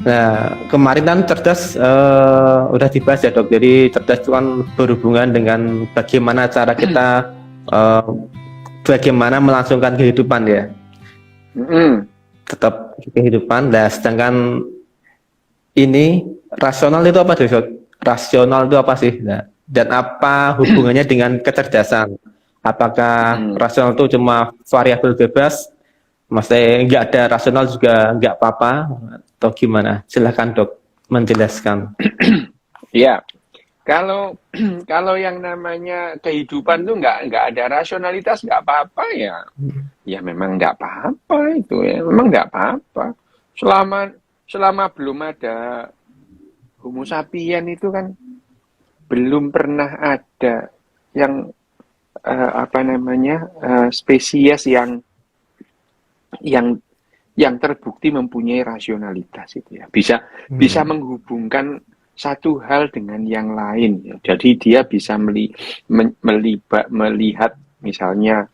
Nah, kemarin kan cerdas udah dibahas ya dok. Jadi cerdas itu kan berhubungan dengan bagaimana cara kita eh, bagaimana melangsungkan kehidupan ya. Tetap kehidupan. Nah, sedangkan ini rasional itu apa dok? Rasional itu apa sih? Nah, dan apa hubungannya dengan kecerdasan? Apakah rasional itu cuma variabel bebas? Maksudnya nggak ada rasional juga nggak apa-apa atau gimana? Silahkan dok menjelaskan. Ya, kalau kalau yang namanya kehidupan tuh nggak ada rasionalitas nggak apa-apa ya. Ya memang nggak apa-apa itu ya, memang nggak apa-apa. Selama selama belum ada Homo sapien itu kan belum pernah ada yang spesies yang yang terbukti mempunyai rasionalitas itu ya. Bisa menghubungkan satu hal dengan yang lain ya. Jadi dia bisa melihat misalnya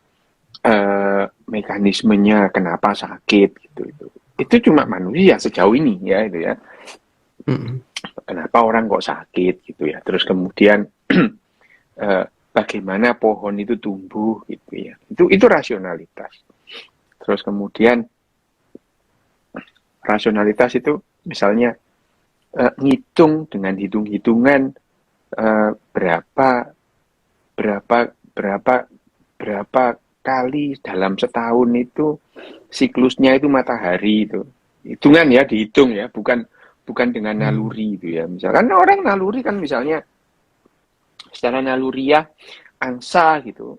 mekanismenya kenapa sakit gitu itu cuma manusia sejauh ini ya itu ya. Kenapa orang kok sakit gitu ya. Terus kemudian bagaimana pohon itu tumbuh gitu ya. Itu rasionalitas. Terus kemudian rasionalitas itu misalnya ngitung dengan hitung-hitungan berapa kali dalam setahun itu siklusnya itu matahari itu. Hitungan ya, dihitung ya, bukan dengan naluri itu ya. Misalkan orang naluri kan misalnya secara naluriah angsa gitu.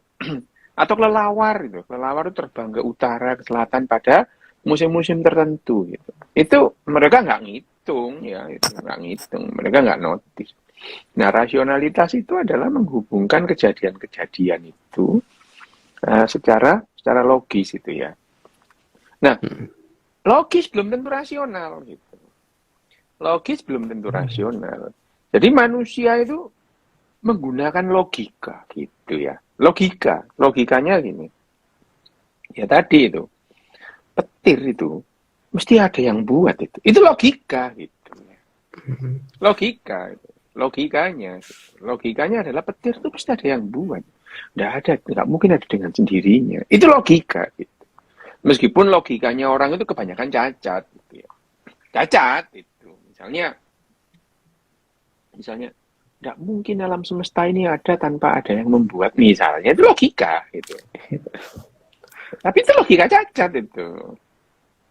Atau kelelawar gitu. Kelelawar itu terbang ke utara, ke selatan pada musim-musim tertentu gitu. Itu mereka nggak ngitung ya, itu nggak ngitung, mereka nggak notice. Nah, rasionalitas itu adalah menghubungkan kejadian-kejadian itu secara logis itu ya. Nah, logis belum tentu rasional gitu. Logis belum tentu rasional. Jadi manusia itu menggunakan logika gitu ya. Logikanya gini. Ya tadi itu. Petir itu mesti ada yang buat itu. Itu logika gitu. Logikanya adalah petir itu pasti ada yang buat. Nggak mungkin ada dengan sendirinya. Itu logika gitu. Meskipun logikanya orang itu kebanyakan cacat gitu ya. Cacat itu. Misalnya nggak mungkin alam semesta ini ada tanpa ada yang membuat misalnya. Itu logika gitu. Tapi itu logika cacat itu.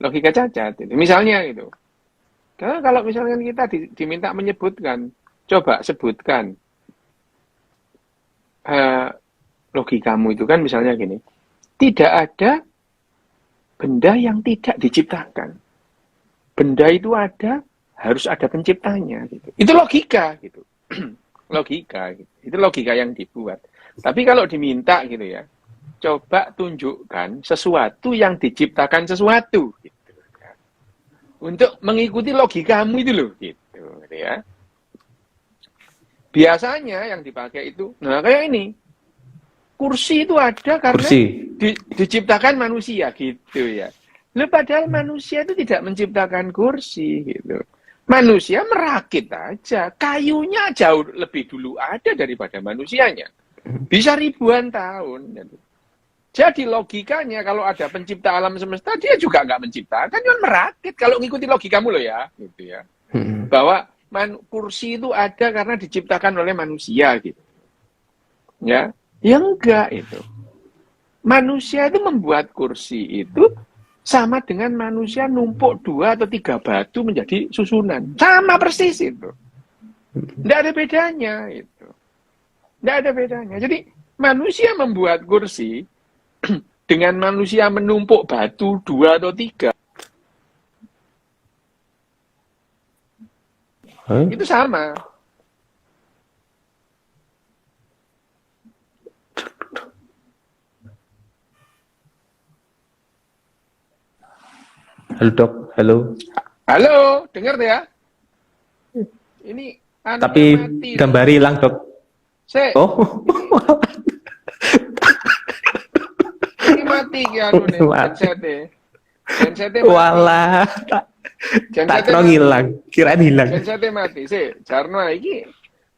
Logika cacat itu. Misalnya gitu. Karena kalau misalnya kita diminta menyebutkan, coba sebutkan logikamu itu kan misalnya gini. Tidak ada benda yang tidak diciptakan. Benda itu ada, harus ada penciptanya gitu. Itu logika gitu. Logika gitu. Itu logika yang dibuat. Tapi kalau diminta gitu ya, coba tunjukkan sesuatu yang diciptakan sesuatu gitu, ya. Untuk mengikuti logikamu itu loh gitu ya. Biasanya yang dipakai itu kayak ini. Kursi itu ada karena diciptakan manusia gitu ya. Loh, padahal manusia itu tidak menciptakan kursi gitu. Manusia merakit aja. Kayunya jauh lebih dulu ada daripada manusianya. Bisa ribuan tahun gitu. Jadi logikanya kalau ada pencipta alam semesta, dia juga nggak menciptakan, cuma merakit. Kalau ngikuti logikamu loh ya, gitu ya. Bahwa kursi itu ada karena diciptakan oleh manusia gitu. Ya, enggak itu. Manusia itu membuat kursi itu sama dengan manusia numpuk 2 atau 3 batu menjadi susunan. Sama persis itu. Nggak ada bedanya itu. Nggak ada bedanya. Jadi manusia membuat kursi dengan manusia menumpuk batu 2 atau 3 itu sama. Halo dok, halo. Halo, dengar ya? Ini tapi mati, gambar hilang dok. Oh. Ini mati ya anu nih, headset-e. Walah. Tak kira hilang, kirain hilang. Genset mati sih. Jarno iki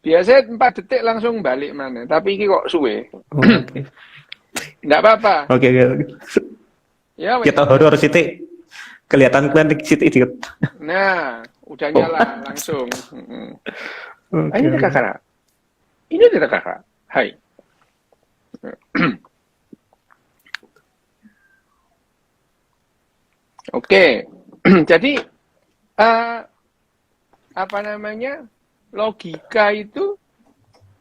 biasa 4 detik langsung balik mana. Tapi iki kok suwe. Oke. Enggak apa-apa. Oke. Ya, Kita horor Siti. Kelihatan Siti dikit. Nah, udah nyala langsung. Oke. Ini ada kakak. Ini ada kakak. Hai. Oke. Jadi apa namanya? Logika itu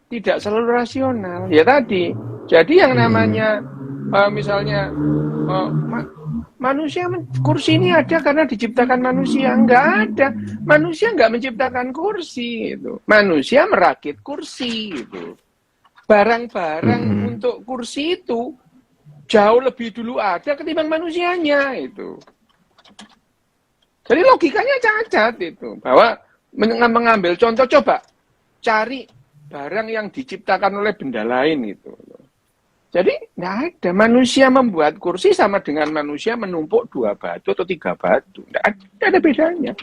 tidak selalu rasional. Ya tadi. Jadi yang namanya misalnya manusia kursi ini ada karena diciptakan manusia. Enggak ada. Manusia enggak menciptakan kursi itu. Manusia merakit kursi itu. Barang-barang untuk kursi itu jauh lebih dulu ada ketimbang manusianya itu. Jadi logikanya cacat itu. Bahwa mengambil contoh, coba cari barang yang diciptakan oleh benda lain itu. Jadi nggak ada. Manusia membuat kursi sama dengan manusia menumpuk 2 batu atau 3 batu. Nggak ada bedanya.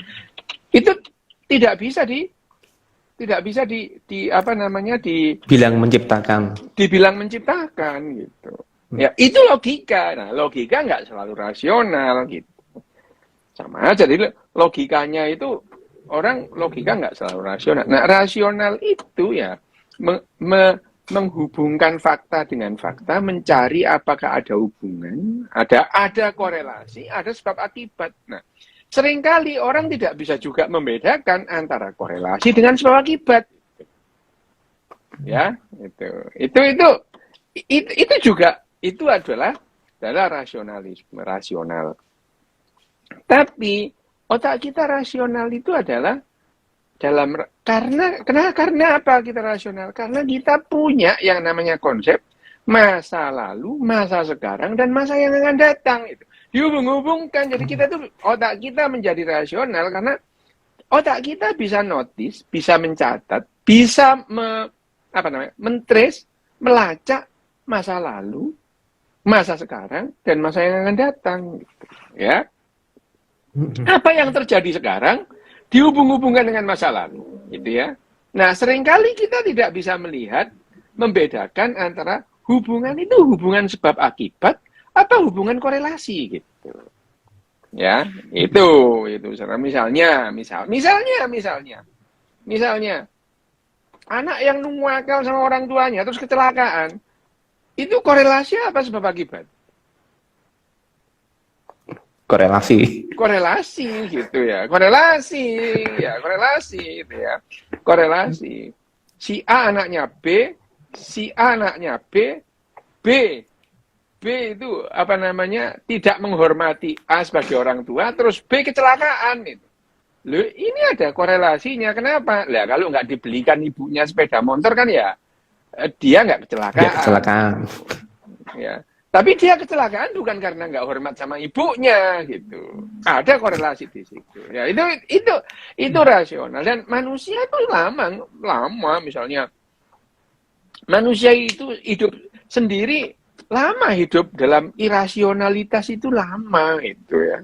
Itu tidak bisa bilang menciptakan. Dibilang menciptakan gitu. Ya, itu logika. Nah, logika nggak selalu rasional gitu. Sama aja, jadi logikanya itu orang logika nggak selalu rasional. Nah, rasional itu ya menghubungkan fakta dengan fakta, mencari apakah ada hubungan, ada korelasi, ada sebab akibat. Nah, seringkali orang tidak bisa juga membedakan antara korelasi dengan sebab akibat. Ya, itu juga itu adalah rasionalisme rasional. Tapi otak kita rasional itu adalah karena apa kita rasional? Karena kita punya yang namanya konsep masa lalu, masa sekarang, dan masa yang akan datang itu dihubung-hubungkan. Jadi kita tuh otak kita menjadi rasional karena otak kita bisa notice, bisa mencatat, bisa mentrace, melacak masa lalu, masa sekarang, dan masa yang akan datang. Ya. Apa yang terjadi sekarang dihubung-hubungkan dengan masa lalu, gitu ya. Nah, seringkali kita tidak bisa melihat, membedakan antara hubungan itu hubungan sebab akibat, apa hubungan korelasi, gitu. Ya, itu. Misalnya, anak yang nuwakal sama orang tuanya terus kecelakaan, itu korelasi apa sebab akibat? Korelasi gitu ya. Korelasi gitu ya. Korelasi. Si A anaknya B, si A anaknya B itu tidak menghormati A sebagai orang tua, terus B kecelakaan itu. Loh, ini ada korelasinya. Kenapa? Lah kalau nggak dibelikan ibunya sepeda motor kan ya dia nggak kecelakaan. Ya. Tapi dia kecelakaan bukan karena nggak hormat sama ibunya gitu. Ada korelasi di situ. Ya, itu rasional. Dan manusia itu lama misalnya. Manusia itu hidup sendiri lama, hidup dalam irasionalitas itu lama itu ya.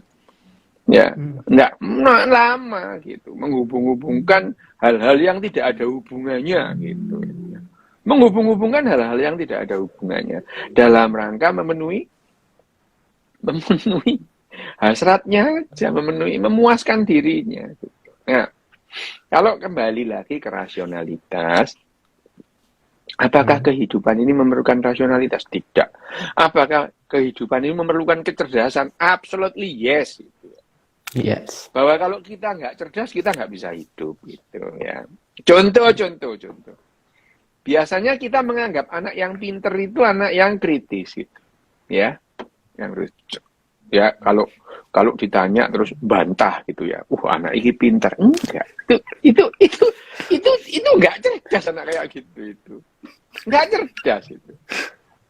Ya, nggak lama gitu. Menghubung-hubungkan hal-hal yang tidak ada hubungannya gitu. Menghubung-hubungkan hal-hal yang tidak ada hubungannya dalam rangka memenuhi hasratnya aja, memuaskan dirinya. Nah, kalau kembali lagi ke rasionalitas, apakah kehidupan ini memerlukan rasionalitas? Tidak. Apakah kehidupan ini memerlukan kecerdasan? Absolutely yes. Yes. Bahwa kalau kita nggak cerdas, kita nggak bisa hidup gitu ya. Contoh. Biasanya kita menganggap anak yang pinter itu anak yang kritis gitu. Ya. Yang ya kalau ditanya terus bantah gitu ya. Anak ini pinter. Enggak. Itu enggak cerdas anak kayak gitu itu. Enggak cerdas itu.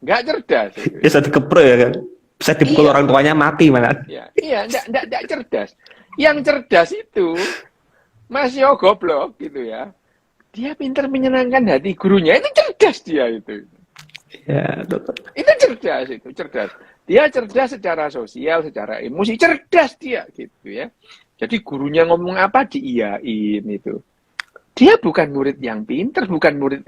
Enggak cerdas itu. Bisa dikepro ya kan. Bisa dipukul orang tuanya mati malah. Iya, enggak cerdas. Yang cerdas itu masih goblok gitu ya. Dia pintar menyenangkan hati gurunya, itu cerdas dia itu. Ya, betul. Itu cerdas. Dia cerdas secara sosial, secara emosi, cerdas dia gitu ya. Jadi gurunya ngomong apa diiyain itu. Dia bukan murid yang pinter, bukan murid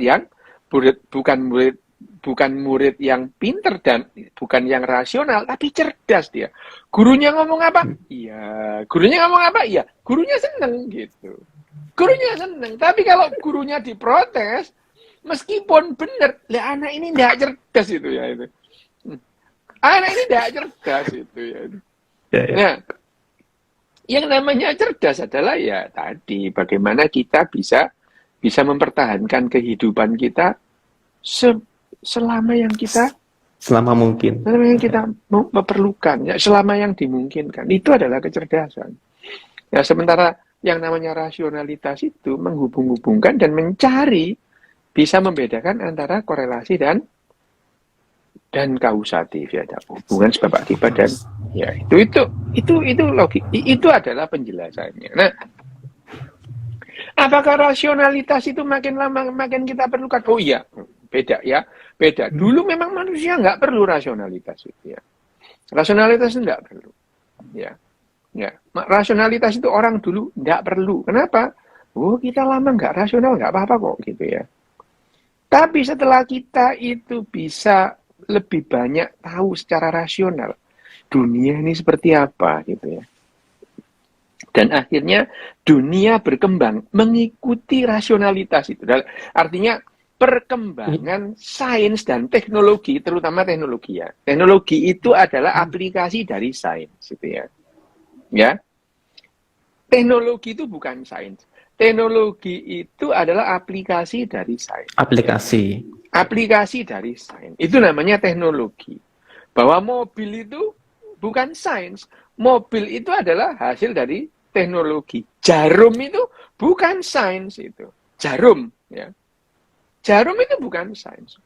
yang pinter dan bukan yang rasional, tapi cerdas dia. Gurunya ngomong apa? Iya. Gurunya ngomong apa? Iya. Gurunya seneng gitu. Gurunya seneng. Tapi kalau gurunya diprotes, meskipun benar, lah anak ini tidak cerdas itu ya itu. Anak ini tidak cerdas itu ya. Nah, yang namanya cerdas adalah ya tadi bagaimana kita bisa mempertahankan kehidupan kita selama yang kita mungkin. Selama yang kita memerlukan, ya selama yang dimungkinkan. Itu adalah kecerdasan. Ya sementara yang namanya rasionalitas itu menghubung-hubungkan dan mencari bisa membedakan antara korelasi dan kausatif ya, hubungan sebab akibat dan ya itu logik, itu adalah penjelasannya. Nah, apakah rasionalitas itu makin lama makin kita perlukan? Oh iya, beda ya, beda. Dulu memang manusia nggak perlu rasionalitas itu ya, rasionalitas nggak perlu, ya. Rasionalitas itu orang dulu nggak perlu. Kenapa? Oh kita lama nggak rasional nggak apa-apa kok gitu ya. Tapi setelah kita itu bisa lebih banyak tahu secara rasional dunia ini seperti apa gitu ya. Dan akhirnya dunia berkembang mengikuti rasionalitas itu. Artinya perkembangan sains dan teknologi, terutama teknologi ya. Teknologi itu adalah aplikasi dari sains gitu ya. Ya. Teknologi itu bukan sains. Teknologi itu adalah aplikasi dari sains. Aplikasi dari sains. Itu namanya teknologi. Bahwa mobil itu bukan sains. Mobil itu adalah hasil dari teknologi. Jarum itu bukan sains itu. Jarum, ya. Jarum itu bukan sains.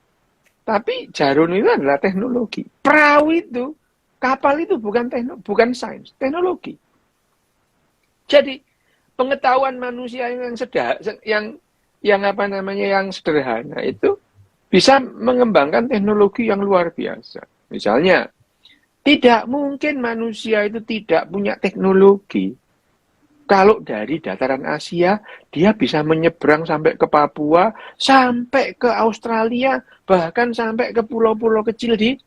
Tapi jarum itu adalah teknologi. Perahu itu, kapal itu bukan sains, teknologi. Jadi pengetahuan manusia yang sederhana itu bisa mengembangkan teknologi yang luar biasa. Misalnya, tidak mungkin manusia itu tidak punya teknologi. Kalau dari dataran Asia, dia bisa menyeberang sampai ke Papua, sampai ke Australia, bahkan sampai ke pulau-pulau kecil di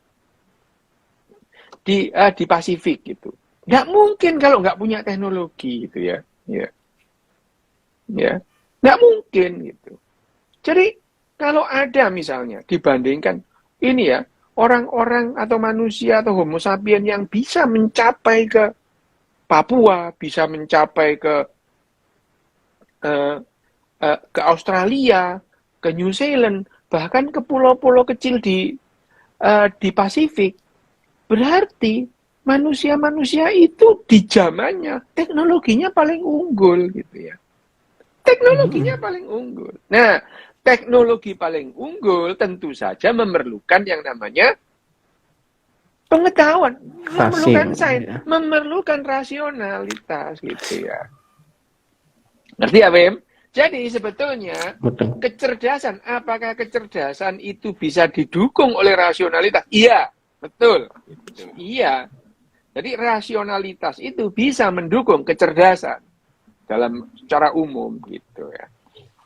Pasifik gitu. Nggak mungkin kalau nggak punya teknologi gitu ya. Ya, nggak mungkin gitu. Jadi kalau ada misalnya dibandingkan ini ya, orang-orang atau manusia atau homo sapien yang bisa mencapai ke Papua, bisa mencapai ke Australia, ke New Zealand, bahkan ke pulau-pulau kecil di Pasifik, berarti manusia-manusia itu di zamannya teknologinya paling unggul gitu ya. Teknologinya paling unggul. Nah, teknologi paling unggul tentu saja memerlukan yang namanya pengetahuan, memerlukan sains, ya. Memerlukan rasionalitas gitu ya. Ngerti ya, Bim? Jadi sebetulnya kecerdasan, apakah kecerdasan itu bisa didukung oleh rasionalitas? Iya, betul. Iya. Jadi rasionalitas itu bisa mendukung kecerdasan dalam secara umum gitu ya.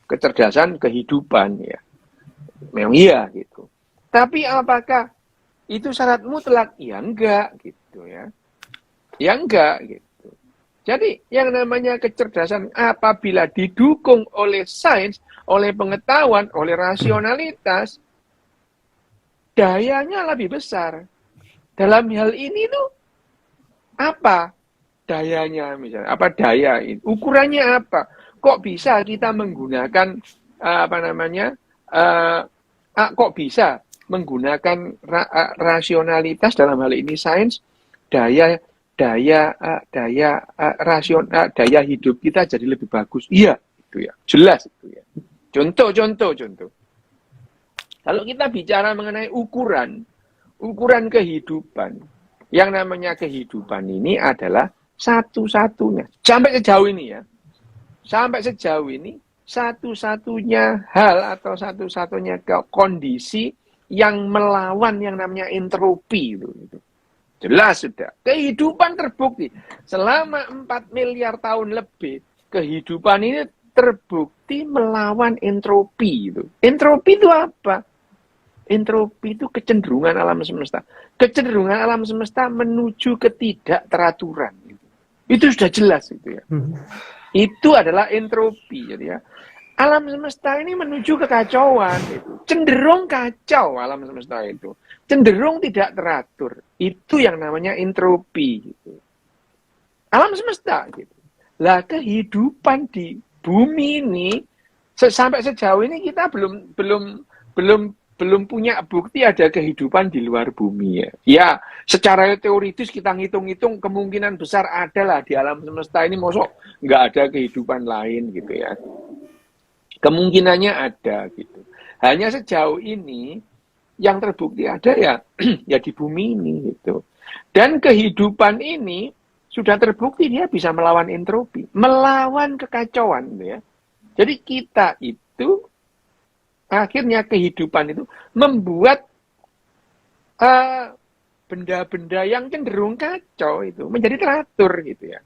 Kecerdasan kehidupan ya. Memang iya gitu. Tapi apakah itu syarat mutlak? Ya enggak gitu ya. Ya enggak gitu. Jadi yang namanya kecerdasan apabila didukung oleh sains, oleh pengetahuan, oleh rasionalitas, dayanya lebih besar. Dalam hal ini tuh apa dayanya misalnya? Apa daya ini? Ukurannya apa? Kok bisa kita menggunakan kok bisa menggunakan rasionalitas dalam hal ini sains, daya hidup kita jadi lebih bagus. Iya, itu ya. Jelas itu ya. Contoh. Kalau kita bicara mengenai ukuran kehidupan, yang namanya kehidupan ini adalah satu-satunya. Sampai sejauh ini ya. Sampai sejauh ini, satu-satunya hal atau satu-satunya kondisi yang melawan yang namanya entropi itu. Jelas sudah. Kehidupan terbukti. Selama 4 miliar tahun lebih, kehidupan ini terbukti melawan entropi itu. Entropi itu apa? Entropi itu kecenderungan alam semesta. Kecenderungan alam semesta menuju ketidakteraturan. Itu sudah jelas itu ya. Itu adalah entropi jadi ya. Alam semesta ini menuju kekacauan itu. Cenderung kacau alam semesta itu. Cenderung tidak teratur. Itu yang namanya entropi gitu. Alam semesta gitu. Lah kehidupan di bumi ini sampai sejauh ini kita belum punya bukti ada kehidupan di luar bumi ya. Ya, secara teoritis kita ngitung-ngitung kemungkinan besar adalah di alam semesta ini mosok nggak ada kehidupan lain gitu ya. Kemungkinannya ada gitu. Hanya sejauh ini yang terbukti ada ya ya di bumi ini gitu. Dan kehidupan ini sudah terbukti dia bisa melawan entropi, melawan kekacauan gitu ya. Jadi kita itu akhirnya kehidupan itu membuat benda-benda yang cenderung kacau itu menjadi teratur gitu ya.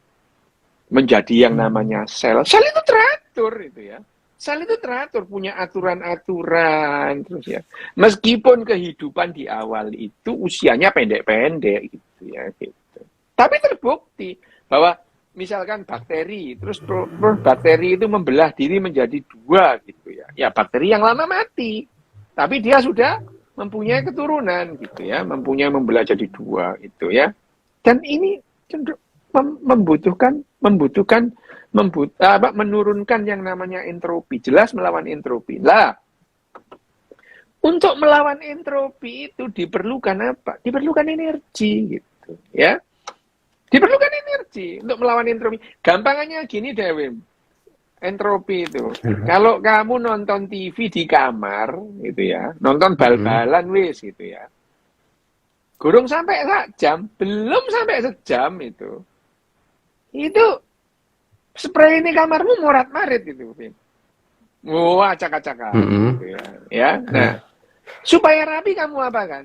Menjadi yang namanya sel. Sel itu teratur itu ya. Sel itu teratur, punya aturan-aturan terus ya. Meskipun kehidupan di awal itu usianya pendek-pendek gitu ya gitu. Tapi terbukti bahwa misalkan bakteri, terus bakteri itu membelah diri menjadi 2 gitu ya. Ya bakteri yang lama mati, tapi dia sudah mempunyai keturunan gitu ya, membelah jadi 2 gitu ya. Dan ini cenderung menurunkan yang namanya entropi, jelas melawan entropi. Lah, untuk melawan entropi itu diperlukan apa? Diperlukan energi gitu ya. Diperlukan energi untuk melawan entropi. Gampangannya gini deh, Wim. Entropi itu. Kalau kamu nonton TV di kamar, gitu ya, nonton bal-balan wis, gitu ya. Gurung sampai jam, belum sampai sejam itu. Itu spray ini kamarmu morat-marit itu, Wim. Wah, acak-acakan. Gitu ya. Ya. Nah, supaya rapi kamu apa kan?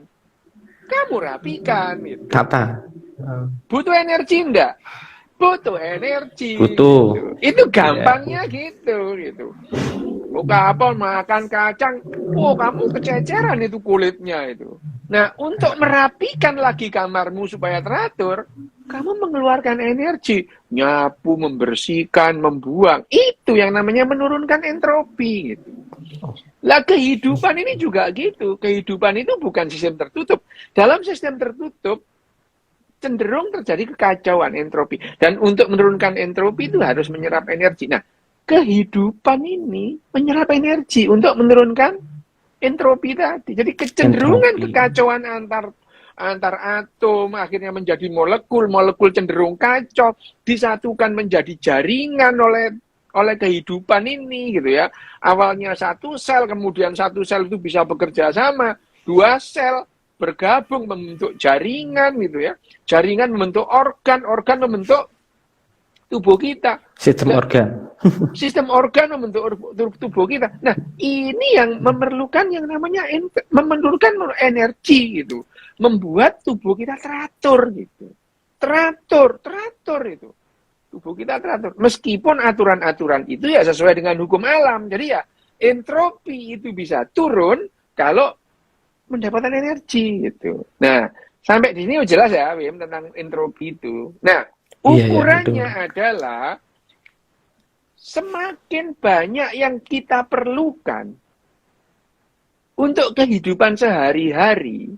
Kamu rapikan gitu. Tata. Butuh energi enggak? Butuh energi. Butuh. Gitu. Itu gampangnya gitu. Buka apa makan kacang, kamu kececeran itu kulitnya itu. Nah, untuk merapikan lagi kamarmu supaya teratur, kamu mengeluarkan energi, nyapu, membersihkan, membuang. Itu yang namanya menurunkan entropi gitu. Lah kehidupan ini juga gitu. Kehidupan itu bukan sistem tertutup. Dalam sistem tertutup cenderung terjadi kekacauan entropi. Dan untuk menurunkan entropi itu harus menyerap energi. Nah, kehidupan ini menyerap energi untuk menurunkan entropi tadi. Jadi kecenderungan kekacauan antar atom akhirnya menjadi molekul cenderung kacau, disatukan menjadi jaringan oleh kehidupan ini gitu ya. Awalnya satu sel, kemudian satu sel itu bisa bekerja sama, 2 sel bergabung membentuk jaringan gitu ya. Jaringan membentuk organ membentuk tubuh kita. Sistem organ. Sistem organ membentuk tubuh kita. Nah, ini yang memerlukan yang namanya memerlukan energi gitu. Membuat tubuh kita teratur gitu. Teratur itu. Tubuh kita teratur. Meskipun aturan-aturan itu ya sesuai dengan hukum alam. Jadi ya entropi itu bisa turun kalau mendapatkan energi gitu. Nah, sampai di sini jelas ya, Wim, tentang entropi itu. Nah, ukurannya adalah semakin banyak yang kita perlukan untuk kehidupan sehari-hari,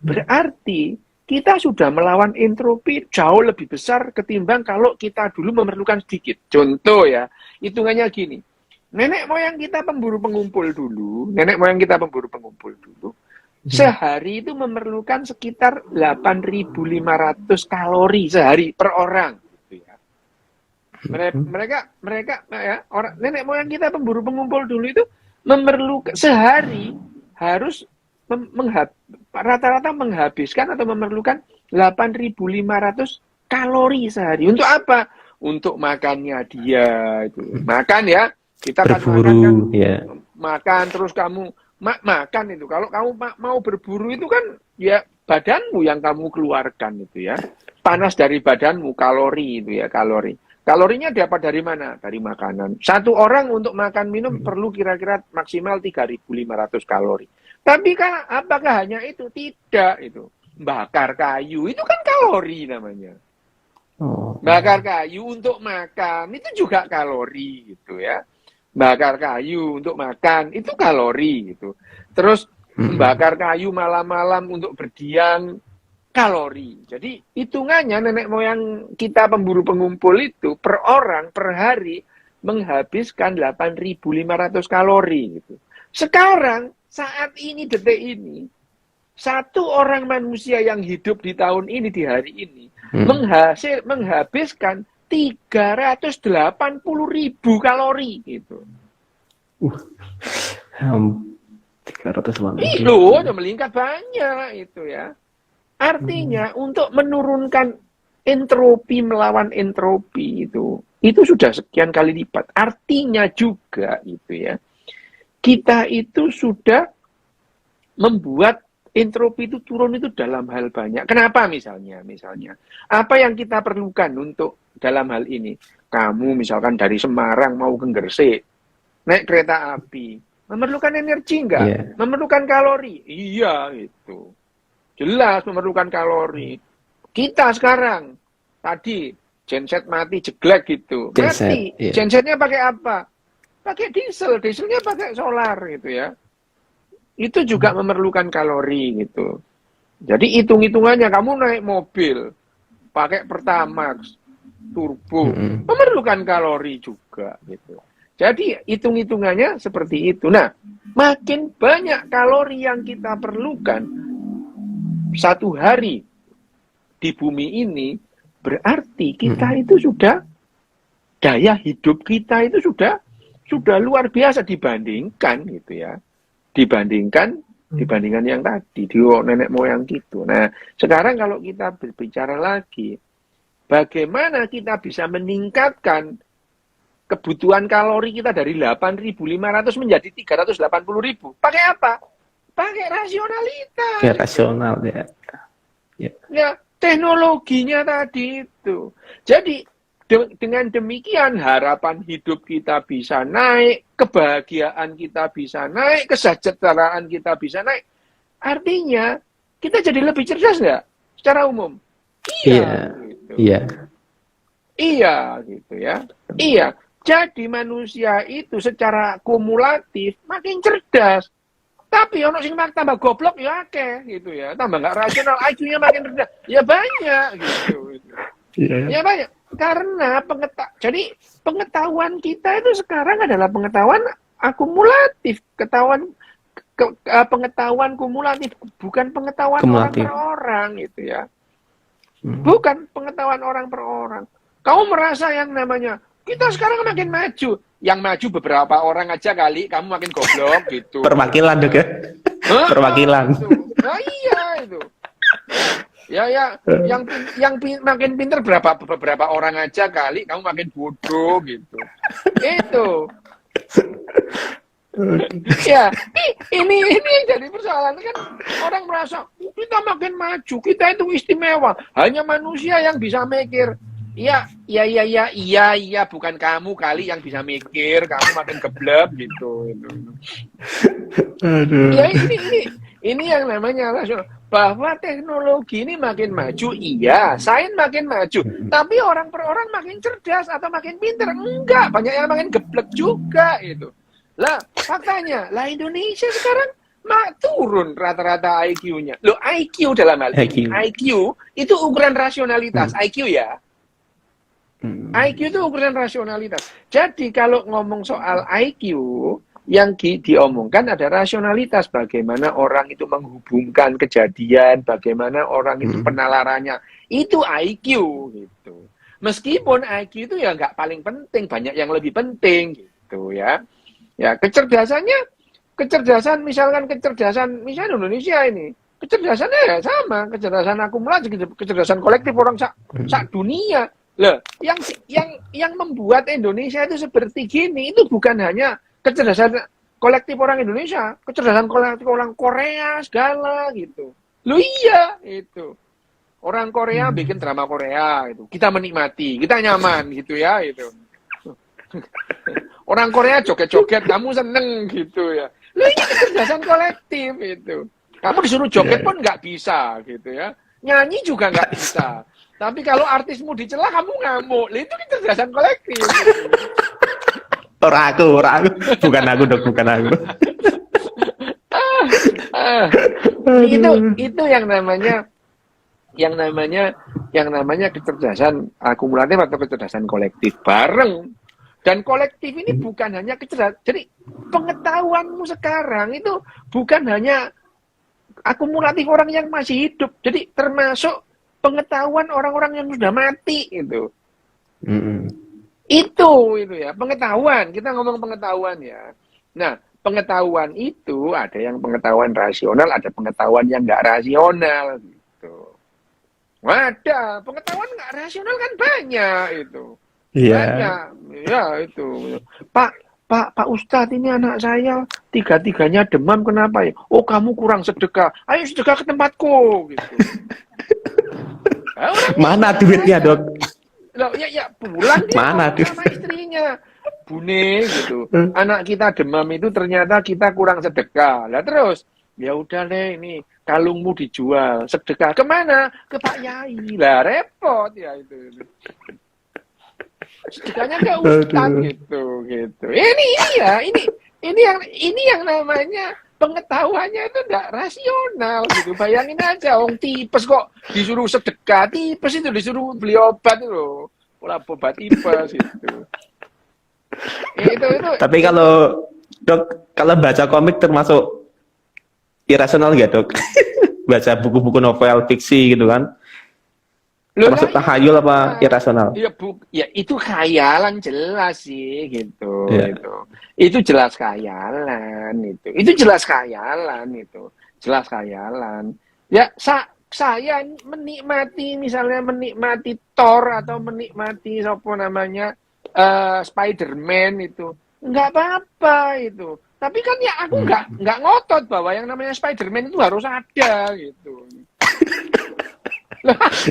berarti kita sudah melawan entropi jauh lebih besar ketimbang kalau kita dulu memerlukan sedikit. Contoh ya, hitungannya gini. Nenek moyang kita pemburu pengumpul dulu, sehari itu memerlukan sekitar 8.500 kalori sehari per orang. Gitu ya. Mereka ya, nenek moyang kita pemburu pengumpul dulu itu memerlukan sehari harus rata-rata menghabiskan atau memerlukan 8.500 kalori sehari. Untuk apa? Untuk makannya dia itu. Makan ya, kita kan makan kan, makan terus kamu makan itu. Kalau kamu mau berburu itu kan ya badanmu yang kamu keluarkan itu ya. Panas dari badanmu, kalori itu ya, kalori. Kalorinya dapat dari mana? Dari makanan. Satu orang untuk makan minum perlu kira-kira maksimal 3.500 kalori. Tapi kan apakah hanya itu? Tidak itu. Bakar kayu itu kan kalori namanya. Bakar kayu untuk makan itu juga kalori gitu ya. Bakar kayu untuk makan itu kalori gitu. Terus bakar kayu malam-malam untuk berdiam kalori. Jadi hitungannya nenek moyang kita pemburu pengumpul itu per orang per hari menghabiskan 8.500 kalori gitu. Sekarang saat ini detik ini satu orang manusia yang hidup di tahun ini di hari ini menghabiskan 380.000 kalori gitu. 300 banget. Loh, udah meningkat banyak itu ya. Artinya untuk menurunkan entropi melawan entropi itu sudah sekian kali lipat. Artinya juga itu ya, kita itu sudah membuat entropi itu turun itu dalam hal banyak. Kenapa misalnya apa yang kita perlukan untuk dalam hal ini? Kamu misalkan dari Semarang mau ke Gresik, naik kereta api, memerlukan energi enggak? Yeah. Memerlukan kalori? Iya itu. Jelas memerlukan kalori. Kita sekarang tadi genset mati jeglek gitu. Mati. Yeah. Gensetnya pakai apa? Pakai diesel. Dieselnya pakai solar gitu ya. Itu juga memerlukan kalori gitu. Jadi hitung-hitungannya kamu naik mobil pakai Pertamax turbo memerlukan kalori juga gitu. Jadi hitung-hitungannya seperti itu. Nah, makin banyak kalori yang kita perlukan satu hari di bumi ini, berarti kita itu sudah, daya hidup kita itu sudah luar biasa dibandingkan gitu ya. Dibandingkan yang tadi, di nenek moyang gitu. Nah, sekarang kalau kita berbicara lagi, bagaimana kita bisa meningkatkan kebutuhan kalori kita dari 8.500 menjadi 380.000? Pakai apa? Pakai rasionalitas. Ya, rasional ya. Ya, teknologinya tadi itu. Jadi dengan demikian harapan hidup kita bisa naik, kebahagiaan kita bisa naik, kesejahteraan kita bisa naik. Artinya kita jadi lebih cerdas nggak? Secara umum. Iya. Gitu. Iya. Iya gitu ya. Iya. Jadi manusia itu secara kumulatif makin cerdas. Tapi ono sing tambah goblok ya akeh gitu ya. Tambah nggak rasional, IQ-nya makin rendah. Ya banyak gitu. Ya banyak. Karena pengetahuan kita itu sekarang adalah pengetahuan akumulatif, pengetahuan kumulatif, bukan pengetahuan orang per orang gitu ya. Bukan pengetahuan orang per orang. Kamu merasa yang namanya kita sekarang makin maju. Yang maju beberapa orang aja kali, kamu makin goblok gitu. Perwakilan dong ya. Perwakilan. Nah, iya itu. Ya, yang makin pinter beberapa orang aja kali, kamu makin bodoh gitu. Itu. Ya, ini yang jadi persoalan kan, orang merasa kita makin maju, kita itu istimewa, hanya manusia yang bisa mikir. Iya, bukan kamu kali yang bisa mikir, kamu makin geblek gitu. Aduh. Ya ini yang namanya rasional. Bahwa teknologi ini makin maju, iya, sains makin maju, tapi orang per orang makin cerdas atau makin pinter, enggak, banyak yang makin geblek juga itu. Lah, faktanya, Indonesia sekarang turun rata-rata IQ-nya. Loh, IQ dalam hal ini, IQ itu ukuran rasionalitas, IQ ya. IQ itu ukuran rasionalitas. Jadi kalau ngomong soal IQ, yang diomongkan ada rasionalitas. Bagaimana orang itu menghubungkan kejadian, bagaimana orang itu penalarannya. Itu IQ gitu. Meskipun IQ itu ya nggak paling penting, banyak yang lebih penting gitu ya. Ya kecerdasan misalnya Indonesia ini, kecerdasannya ya sama, kecerdasan akumulasi, kecerdasan kolektif orang sak dunia. Loh, yang membuat Indonesia itu seperti gini itu bukan hanya kecerdasan kolektif orang Indonesia, kecerdasan kolektif orang Korea segala gitu. Lu iya itu. Orang Korea bikin drama Korea itu. Kita menikmati, kita nyaman gitu ya itu. Orang Korea joget-joget, kamu seneng gitu ya. Lu ini kecerdasan kolektif itu. Kamu disuruh joget pun nggak bisa gitu ya. Nyanyi juga nggak bisa. Tapi kalau artismu dicela kamu ngamuk. Itu kecerdasan kolektif. Gitu. Orang aku. Bukan aku, Dok, bukan aku. Itu yang namanya kecerdasan akumulatif atau kecerdasan kolektif bareng. Dan kolektif ini bukan hanya kecerdasan. Jadi pengetahuanmu sekarang itu bukan hanya akumulatif orang yang masih hidup. Jadi termasuk pengetahuan orang-orang yang sudah mati itu. Itu ya, pengetahuan. Kita ngomong pengetahuan ya. Nah, pengetahuan itu ada yang pengetahuan rasional, ada pengetahuan yang nggak rasional gitu. Ada pengetahuan nggak rasional kan banyak itu. Iya. Banyak. Ya itu. Pak Ustadz, ini anak saya tiga-tiganya demam, kenapa ya? Oh, kamu kurang sedekah. Ayo sedekah ke tempatku gitu. Mana duitnya, Dok? Loh, ya pulang dia Mana sama istrinya. Bune gitu. Anak kita demam itu ternyata kita kurang sedekah. Lah terus, ya udah deh ini kalungmu dijual, sedekah kemana? Ke Pak Yai. Lah repot ya itu. Sedekahnya ke Ustadz gitu. Ini yang namanya pengetahuannya itu enggak rasional gitu. Bayangin aja, tipes kok disuruh sedekah, tipes itu disuruh beli obat itu loh. Obat tipes itu. Itu. Tapi kalau Dok, kalau baca komik termasuk irasional nggak, Dok? Baca buku-buku novel fiksi gitu kan? Termasuk tahayul apa irasional? Ya itu khayalan jelas sih gitu. Yeah. Itu jelas khayalan itu. Itu jelas khayalan itu. Jelas khayalan. Ya saya menikmati misalnya menikmati Thor atau menikmati apa namanya Spider-Man itu nggak apa-apa itu. Tapi kan ya aku nggak ngotot bahwa yang namanya Spider-Man itu harus ada gitu.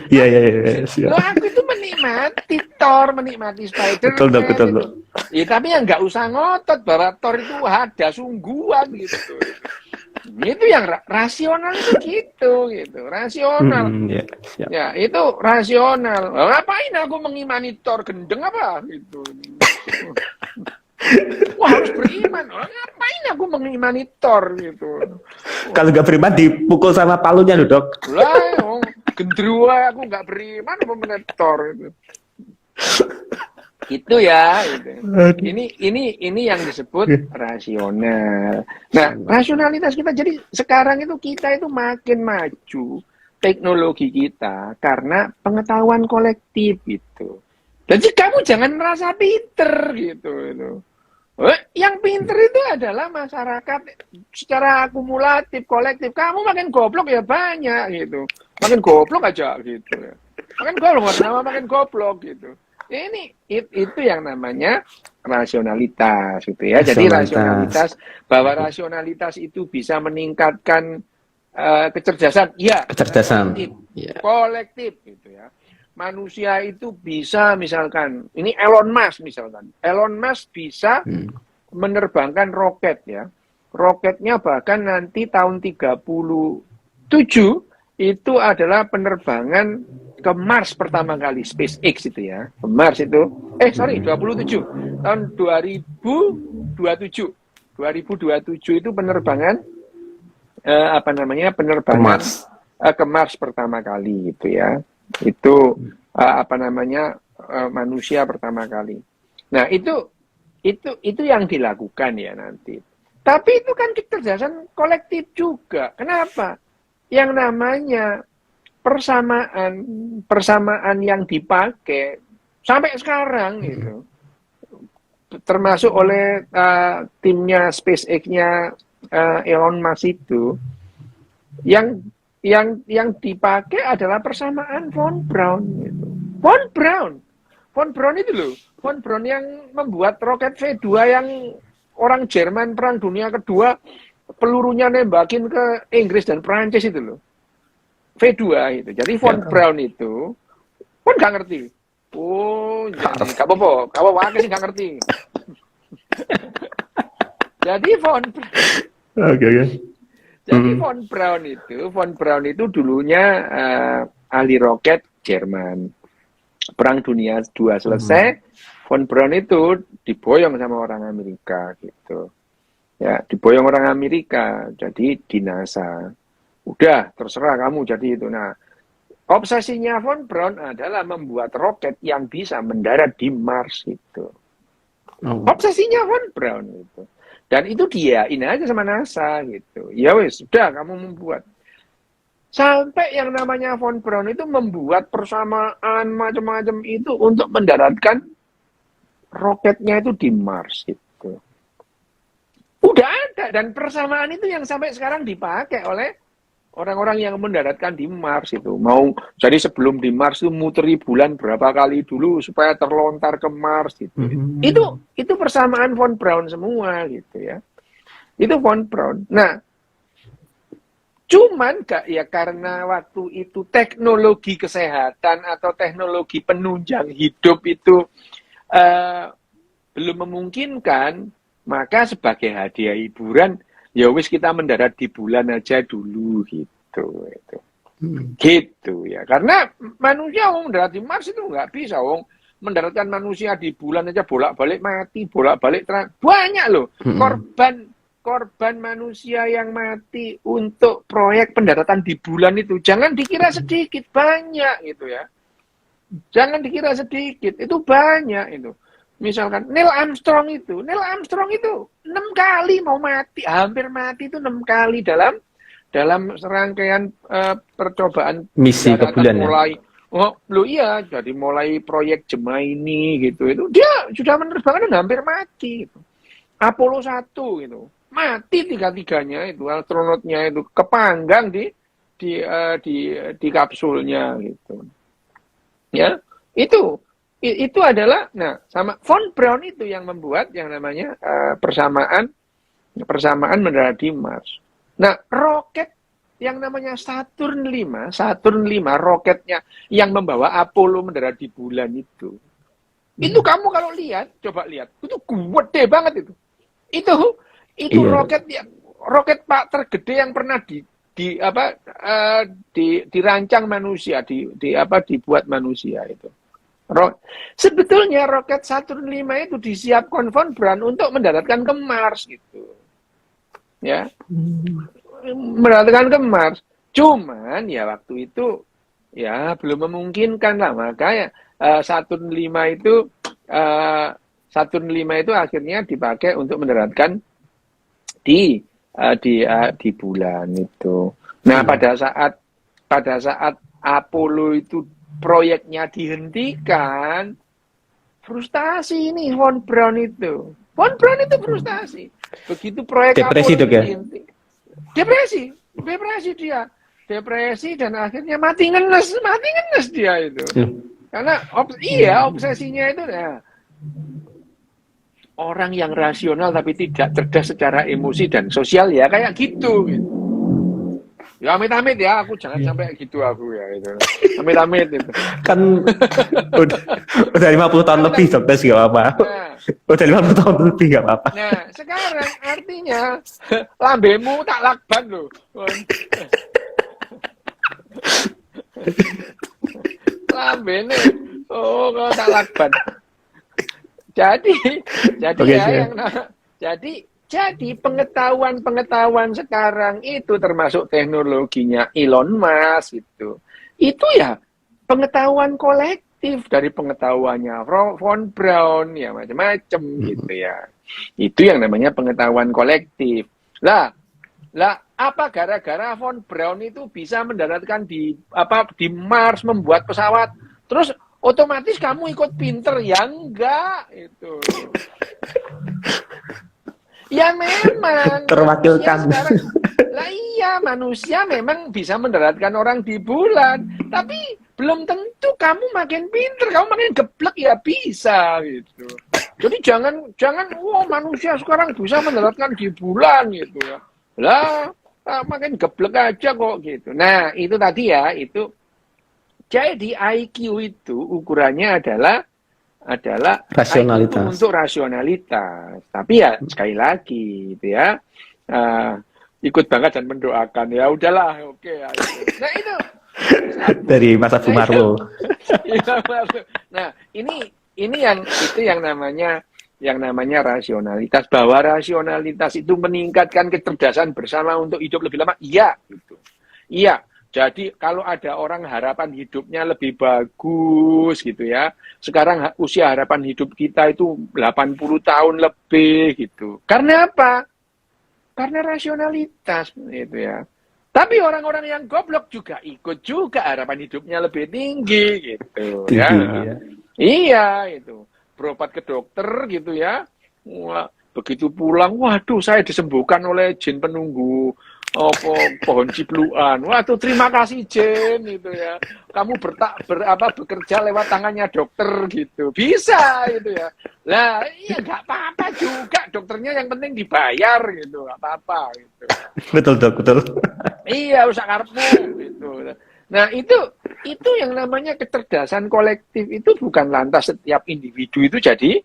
Iya. Loh, aku itu menikmati Thor, menikmati Spider-Man. Betul. Ya, tapi yang nggak usah ngotot bahwa Thor itu ada sungguhan gitu. Itu yang rasional itu gitu. Rasional. Ya, itu rasional. Ngapain aku mengimani Thor, gendeng apa gitu. Wah, harus beriman. Ngapain aku mengimani Thor gitu. Kalau nggak beriman dipukul sama palunya loh, Dok. Lah, gendruwo aku nggak beriman apa menetor itu. Itu ya, gitu. Ini yang disebut rasional. Nah, rasionalitas kita jadi sekarang itu kita itu makin maju teknologi kita karena pengetahuan kolektif gitu. Jadi kamu jangan merasa pinter gitu. Yang pinter itu adalah masyarakat secara akumulatif, kolektif. Kamu makin goblok ya banyak gitu. Makin goblok aja gitu ya. Makin goblok gitu. Itu yang namanya rasionalitas gitu ya. Jadi rasionalitas, bahwa rasionalitas itu bisa meningkatkan kecerdasan. Ya, kecerdasan. Kolektif gitu ya. Manusia itu bisa misalkan, ini Elon Musk misalkan. Elon Musk bisa menerbangkan roket ya. Roketnya bahkan nanti tahun 37 itu adalah penerbangan ke Mars pertama kali, SpaceX itu ya. Ke Mars itu, 27. Tahun 2027. 2027 itu penerbangan penerbangan ke Mars pertama kali gitu ya. Itu manusia pertama kali. Nah, itu yang dilakukan ya nanti. Tapi itu kan kecerdasan kolektif juga. Kenapa? Yang namanya persamaan yang dipakai sampai sekarang itu termasuk oleh timnya SpaceX-nya Elon Musk itu yang dipakai adalah persamaan von Braun gitu. Von Braun itu loh. Von Braun yang membuat roket V2 yang orang Jerman Perang Dunia Kedua pelurunya nembakin ke Inggris dan Prancis itu loh. V2 itu. Jadi von Braun itu pun nggak ngerti. Oh, jadi nggak apa-apa, aku sih nggak ngerti. Jadi von Braun itu dulunya ahli roket Jerman. Perang Dunia II selesai, von Braun itu diboyong sama orang Amerika gitu. Ya, diboyong orang Amerika, jadi di NASA. Udah, terserah kamu jadi itu. Nah, obsesinya von Braun adalah membuat roket yang bisa mendarat di Mars gitu. Obsesinya von Braun itu. Dan itu dia, ini aja sama NASA gitu. Ya wes, sudah kamu membuat. Sampai yang namanya von Braun itu membuat persamaan macam-macam itu untuk mendaratkan roketnya itu di Mars gitu. Udah ada, dan persamaan itu yang sampai sekarang dipakai oleh orang-orang yang mendaratkan di Mars itu. Mau jadi sebelum di Mars itu muteri bulan berapa kali dulu supaya terlontar ke Mars gitu. Itu persamaan von Braun semua gitu ya. Itu von Braun. Nah, cuman ya karena waktu itu teknologi kesehatan atau teknologi penunjang hidup itu belum memungkinkan, maka sebagai hadiah hiburan ya wis kita mendarat di bulan aja dulu gitu. Gitu ya. Karena manusia mendarat di Mars itu nggak bisa, mendaratkan manusia di bulan aja bolak-balik mati, bolak-balik banyak loh korban manusia yang mati untuk proyek pendaratan di bulan itu. Jangan dikira sedikit, banyak gitu ya. Jangan dikira sedikit, itu banyak itu. Misalkan Neil Armstrong itu 6 kali mau mati, hampir mati itu 6 kali dalam serangkaian percobaan misi ke bulan mulai. Iya, jadi mulai proyek Gemini gitu. Itu dia sudah menerbangkan dan hampir mati gitu. Apollo 1 gitu. Mati tiga-tiganya itu, astronautnya itu kepanggang di kapsulnya gitu. Ya, itu adalah, nah, sama von Braun itu yang membuat yang namanya persamaan mendarat di Mars. Nah, roket yang namanya Saturn 5 roketnya yang membawa Apollo mendarat di bulan itu. Itu kamu kalau coba lihat, itu gede banget itu. Itu roket Pak tergede yang pernah dirancang manusia, dibuat manusia itu. Sebetulnya roket Saturn 5 itu disiapkan von Braun untuk mendaratkan ke Mars gitu. Ya. Mendaratkan ke Mars. Cuman ya waktu itu ya belum memungkinkan lah, makanya Saturn 5 itu akhirnya dipakai untuk mendaratkan di bulan itu. Nah, pada saat Apollo itu proyeknya dihentikan, frustasi ini von Braun itu. Von Braun itu frustasi. Begitu proyek depresi Apollo itu ya? Depresi dia. Depresi dan akhirnya mati ngenes dia itu. Karena obsesinya itu ya. Orang yang rasional tapi tidak cerdas secara emosi dan sosial ya kayak gitu. Ya amit-amit ya, aku jangan sampai gitu aku ya itu. Amit-amit itu. Kan udah 50 tahun lebih sampai gak apa-apa. Udah 50 tahun lebih gak apa-apa. Nah, sekarang artinya lambemu tak lakban loh. Lambene kok tak lakban. Jadi pengetahuan sekarang itu termasuk teknologinya Elon Musk itu ya pengetahuan kolektif dari pengetahuannya von Braun ya macam-macam gitu ya. Itu yang namanya pengetahuan kolektif. Lah apa gara-gara von Braun itu bisa mendaratkan di Mars, membuat pesawat terus otomatis kamu ikut pinter ya enggak itu. Ya memang terwakilkan. Manusia memang bisa mendaratkan orang di bulan, tapi belum tentu kamu makin pinter, kamu makin geblek ya bisa gitu. Jadi jangan manusia sekarang bisa mendaratkan di bulan gitu ya. Lah, makin geblek aja kok gitu. Nah, itu tadi ya, itu jadi IQ itu ukurannya adalah IQ itu Rasionalitas. untuk rasionalitas. Tapi ya sekali lagi gitu ya. Ikut banget dan mendoakan ya udahlah oke ya. Nah itu Dari masa Bung Marlo. Nah, ini yang namanya rasionalitas, bahwa rasionalitas itu meningkatkan kecerdasan bersama untuk hidup lebih lama. Iya, gitu. Iya. Jadi kalau ada orang harapan hidupnya lebih bagus gitu ya. Sekarang usia harapan hidup kita itu 80 tahun lebih gitu. Karena apa? Karena rasionalitas gitu ya. Tapi orang-orang yang goblok juga ikut juga harapan hidupnya lebih tinggi gitu ya. Tinggi, ya. Iya itu. Berobat ke dokter gitu ya. Wah, begitu pulang, waduh saya disembuhkan oleh jin penunggu pohon cipluan. Waduh terima kasih jin gitu ya. Kamu bekerja lewat tangannya dokter gitu. Bisa gitu ya. Lah iya nggak apa-apa juga dokternya, yang penting dibayar gitu, nggak apa-apa gitu. Betul dok, betul. Iya usah karepmu gitu. Nah itu yang namanya kecerdasan kolektif, itu bukan lantas setiap individu itu jadi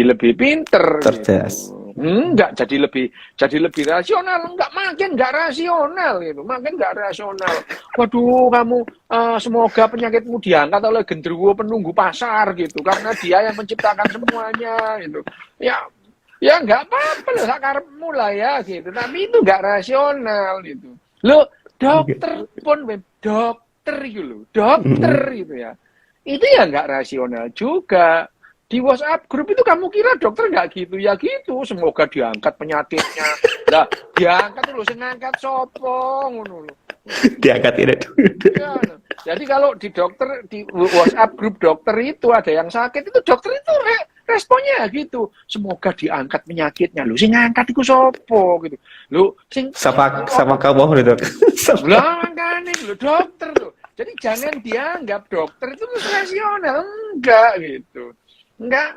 lebih pinter. Cerdas. Gitu. Enggak jadi lebih rasional, enggak, makin enggak rasional gitu, makin enggak rasional. Waduh kamu semoga penyakitmu diangkat oleh genderuwo penunggu pasar gitu, karena dia yang menciptakan semuanya gitu. Ya enggak apa-apa lah sakarepmu lah ya gitu, tapi itu enggak rasional gitu. Lo dokter pun dokter gitu loh, dokter gitu ya. Itu ya enggak rasional juga. Di WhatsApp grup itu kamu kira dokter nggak gitu? Ya gitu, semoga diangkat penyakitnya. Lah, diangkat loh, sing ngangkat sopo ngono lho. Diangkat ini. Ya, nah. Jadi kalau di dokter, di WhatsApp grup dokter itu ada yang sakit, itu dokter itu responnya gitu. Semoga diangkat penyakitnya. Lho, sing ngangkat iku sopo gitu. Lho, sing Sama kamu dok. lah makane lho dokter lho. Jadi jangan dianggap dokter itu rasional, enggak gitu. Enggak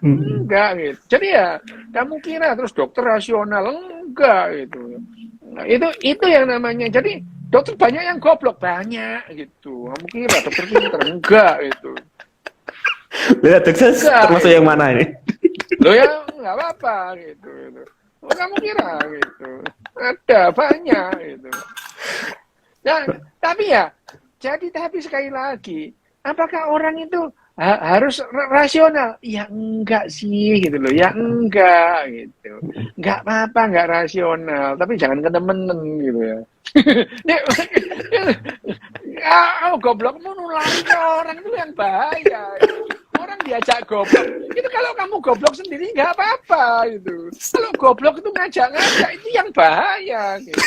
gitu. Jadi ya kamu kira terus dokter rasional, enggak gitu. Nah, itu yang namanya. Jadi dokter banyak yang goblok, banyak gitu. Kamu kira dokter pinter, enggak gitu. Lihat dokter termasuk yang mana ini? Lo ya enggak apa-apa gitu. Oh, kamu kira gitu. Ada banyak gitu. Nah, tapi sekali lagi, apakah orang itu harus rasional? Ya enggak sih gitu loh, ya enggak gitu. Enggak apa-apa, enggak rasional, tapi jangan ke temen gitu ya. Goblokmu nulari ke orang itu yang bahaya. Orang diajak goblok, itu kalau kamu goblok sendiri enggak apa-apa gitu. Kalau goblok itu ngajak-ngajak, itu yang bahaya gitu.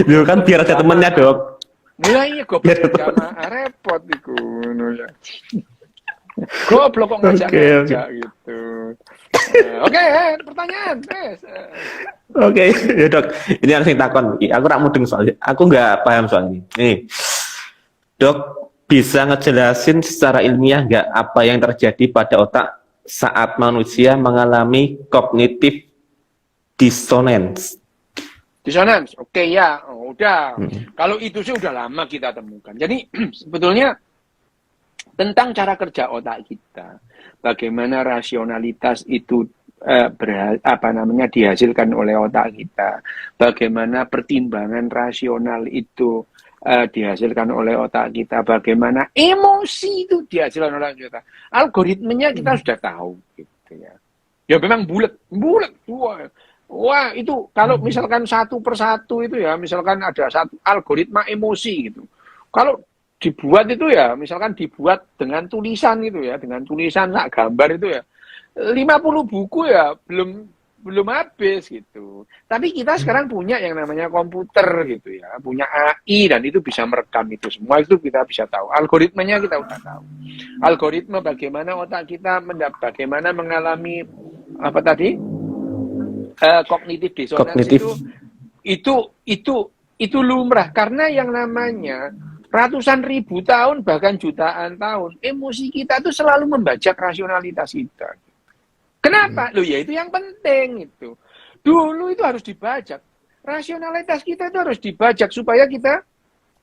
Itu kan biar ada temennya dok. Mulai iya goblok jamaah repot iku ngono ya. Goblok kok ngajak-ngajak gitu. Oke, pertanyaan. Oke, ya dok. Ini harus takon. Aku tak mudeng soalnya. Aku nggak paham soal ini. Nih, dok, bisa ngejelasin secara ilmiah nggak apa yang terjadi pada otak saat manusia mengalami cognitive dissonance? Dissonance, oke ya, udah. Kalau itu sih udah lama kita temukan. Jadi sebetulnya tentang cara kerja otak kita, bagaimana rasionalitas itu dihasilkan oleh otak kita, bagaimana pertimbangan rasional itu dihasilkan oleh otak kita, bagaimana emosi itu dihasilkan oleh otak kita. Algoritmenya kita sudah tahu, gitu ya. Ya memang bulat. Wah, itu kalau misalkan satu persatu itu ya, misalkan ada satu algoritma emosi gitu. Kalau dibuat itu ya, misalkan dibuat dengan tulisan gitu ya, dengan tulisan sak gambar itu ya, 50 buku ya belum habis gitu. Tapi kita sekarang punya yang namanya komputer gitu ya, punya AI, dan itu bisa merekam itu semua, itu kita bisa tahu. Algoritmanya kita udah tahu. Algoritma bagaimana otak kita bagaimana mengalami apa tadi? Kognitif dissonance itu lumrah, karena yang namanya ratusan ribu tahun bahkan jutaan tahun emosi kita itu selalu membajak rasionalitas kita. Kenapa? Loh ya itu yang penting itu. Dulu itu harus dibajak. rasionalitas kita itu harus dibajak supaya kita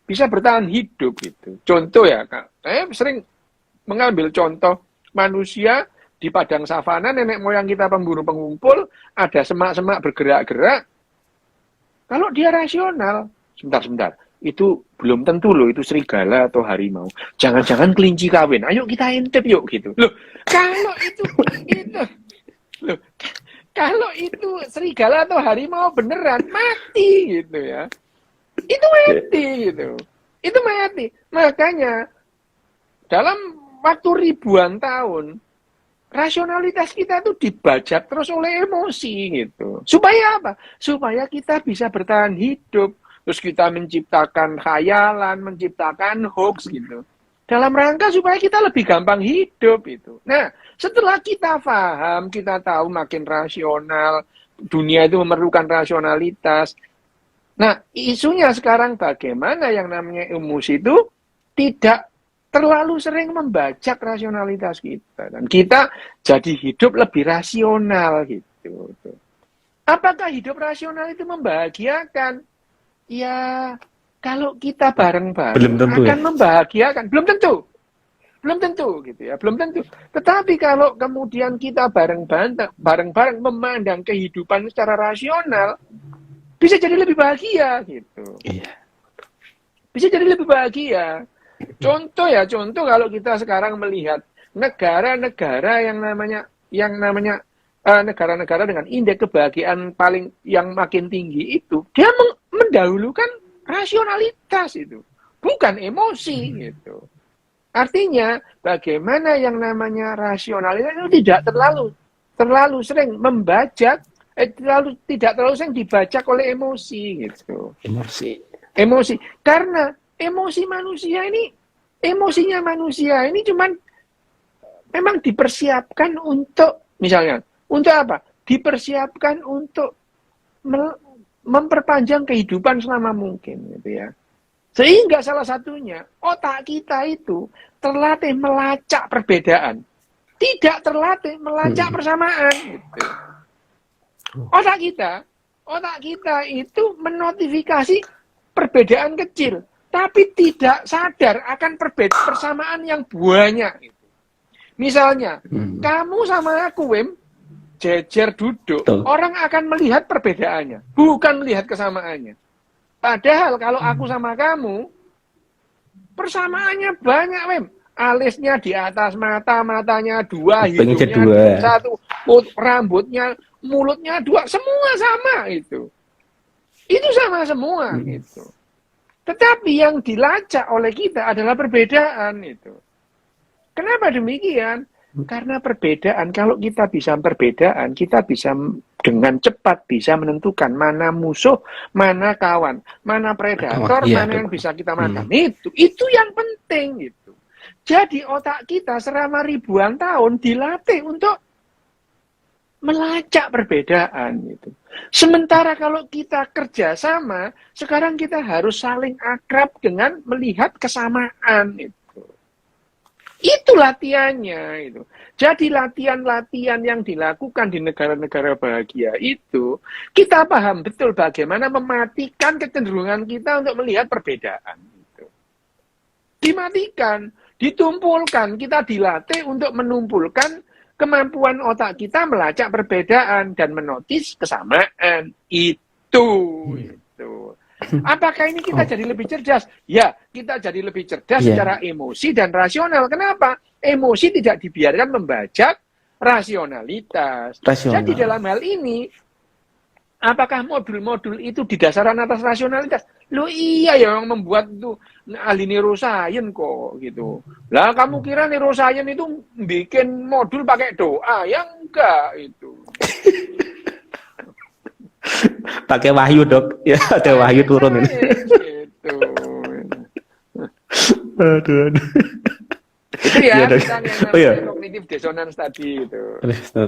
bisa bertahan hidup gitu. Contoh ya, Kak. Saya sering mengambil contoh manusia di padang savana, nenek moyang kita pemburu pengumpul, ada semak-semak bergerak-gerak. Kalau dia rasional, sebentar, itu belum tentu loh, itu serigala atau harimau. Jangan-jangan kelinci kawin. Ayo kita intip yuk gitu. Loh, kalau itu loh, kalau itu serigala atau harimau beneran mati gitu ya. Itu mati gitu. Itu mati. Makanya dalam waktu ribuan tahun rasionalitas kita tuh dibajak terus oleh emosi gitu. Supaya apa? Supaya kita bisa bertahan hidup. Terus kita menciptakan khayalan, menciptakan hoax gitu. Dalam rangka supaya kita lebih gampang hidup itu. Nah, setelah kita paham, kita tahu makin rasional, dunia itu memerlukan rasionalitas. Nah, isunya sekarang bagaimana yang namanya emosi itu tidak terlalu sering membajak rasionalitas kita. Dan kita jadi hidup lebih rasional gitu. Apakah hidup rasional itu membahagiakan? Ya, kalau kita bareng-bareng akan membahagiakan. Belum tentu gitu ya, belum tentu. Tetapi kalau kemudian kita bareng-bareng memandang kehidupan secara rasional, bisa jadi lebih bahagia gitu. Iya. Bisa jadi lebih bahagia. Contoh kalau kita sekarang melihat negara-negara yang namanya negara-negara dengan indeks kebahagiaan paling yang makin tinggi itu, dia mendahulukan rasionalitas itu, bukan emosi gitu. Artinya bagaimana yang namanya rasionalitas itu tidak terlalu sering membajak, tidak terlalu sering dibajak oleh emosi gitu. Emosi. Karena emosinya manusia ini cuman memang dipersiapkan untuk, misalnya, untuk apa? Dipersiapkan untuk memperpanjang kehidupan selama mungkin gitu ya. Sehingga salah satunya otak kita itu terlatih melacak perbedaan, tidak terlatih melacak persamaan gitu. Otak kita itu menotifikasi perbedaan kecil, tapi tidak sadar akan persamaan yang banyak. Misalnya, kamu sama aku, Wim, jejer duduk, orang akan melihat perbedaannya, bukan melihat kesamaannya. Padahal kalau aku sama kamu, persamaannya banyak, Wim. Alisnya di atas mata, matanya dua, hidungnya satu, rambutnya, mulutnya dua, semua sama itu. Itu sama semua gitu. Tetapi yang dilacak oleh kita adalah perbedaan itu. Kenapa demikian? Karena perbedaan, kalau kita bisa perbedaan, kita bisa dengan cepat bisa menentukan mana musuh, mana kawan, mana predator, mana yang bisa kita makan. Itu yang penting gitu. Jadi otak kita selama ribuan tahun dilatih untuk melacak perbedaan gitu. Sementara kalau kita kerjasama, sekarang kita harus saling akrab dengan melihat kesamaan itu. Itu latihannya itu. Jadi latihan-latihan yang dilakukan di negara-negara bahagia itu, kita paham betul bagaimana mematikan kecenderungan kita untuk melihat perbedaan. Gitu. Dimatikan, ditumpulkan, kita dilatih untuk menumpulkan kemampuan otak kita melacak perbedaan dan menotis kesamaan. Itu. Apakah ini kita jadi lebih cerdas? Ya, kita jadi lebih cerdas secara emosi dan rasional. Kenapa? Emosi tidak dibiarkan membajak rasionalitas. Jadi dalam hal ini, apakah modul-modul itu didasarkan atas rasionalitas? Loh iya ya, yang membuat itu ahli neuroscience kok gitu. Lah kamu kira neuroscience itu bikin modul pakai doa? Ya enggak itu. Pakai wahyu, Dok. Ya, ada wahyu turun ini. Gitu. Aduh. Itu ya, tentang yang namanya kognitif dissonance tadi itu.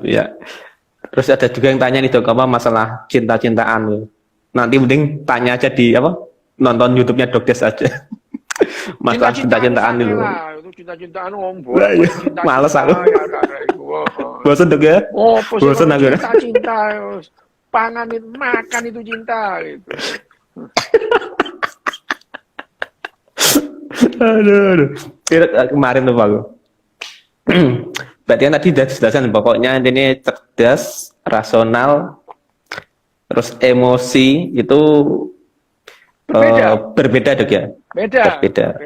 Ya. Terus ada juga yang tanya nih, Dok, apa masalah cinta-cintaan. Nanti mending tanya aja di nonton YouTube-nya Dok Des aja. Masalah cinta-cintaan dulu. Itu cinta-cintaan ngomong. Males aku. Bosan, Dok ya? Bosan aku. Cinta. pangan itu, makan itu cinta gitu. Aduh. Kemarin tuh Pak. Berarti kan tadi sudah dijelasin pokoknya ini cerdas, rasional, terus emosi itu berbeda Dok ya? Berbeda.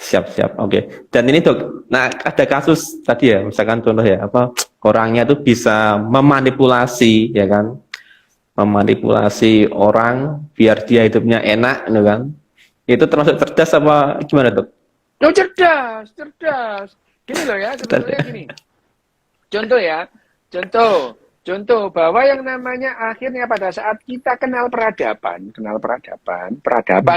Siap. Oke. Dan ini Dok, nah ada kasus tadi ya, misalkan contoh ya, orangnya itu bisa memanipulasi ya kan? Memanipulasi orang biar dia hidupnya enak gitu kan. Itu termasuk cerdas apa gimana Dok? Oh, cerdas. Gini loh ya, sebetulnya gini. Contoh bahwa yang namanya akhirnya pada saat kita kenal peradaban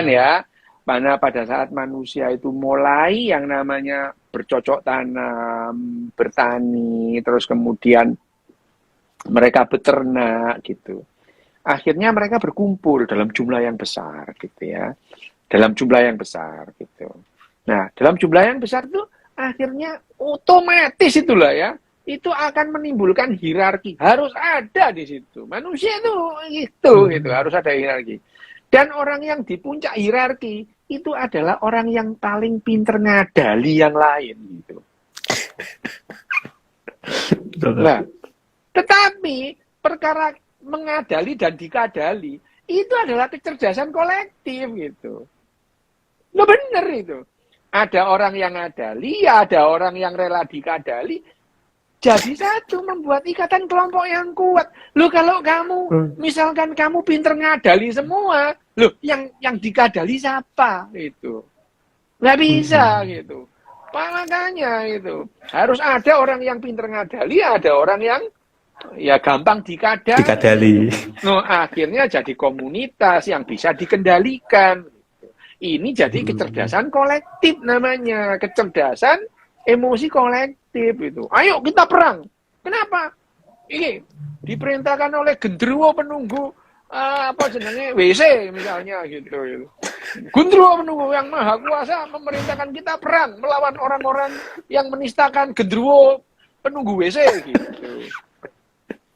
ya, mana pada saat manusia itu mulai yang namanya bercocok tanam, bertani, terus kemudian mereka beternak gitu. Akhirnya mereka berkumpul dalam jumlah yang besar gitu ya. Nah, dalam jumlah yang besar itu akhirnya otomatis itulah ya, itu akan menimbulkan hierarki. Harus ada di situ. Manusia itu harus ada hierarki. Dan orang yang di puncak hierarki itu adalah orang yang paling pinter ngadali yang lain gitu. Nah, tetapi perkara mengadali dan dikadali itu adalah kecerdasan kolektif gitu. Lo bener itu. Ada orang yang ngadali, ada orang yang rela dikadali. Jadi satu, membuat ikatan kelompok yang kuat. Lo kalau kamu, misalkan kamu pinter ngadali semua, lo yang dikadali siapa? Gitu. Nggak bisa gitu. Makanya itu harus ada orang yang pinter ngadali, ada orang yang ya gampang dikadali. No, akhirnya jadi komunitas yang bisa dikendalikan. Ini jadi kecerdasan kolektif namanya, kecerdasan emosi kolektif itu. Ayo kita perang. Kenapa? Ini diperintahkan oleh genderuwo penunggu WC misalnya gitu. Genderuwo penunggu yang maha kuasa memerintahkan kita perang melawan orang-orang yang menistakan genderuwo penunggu WC gitu.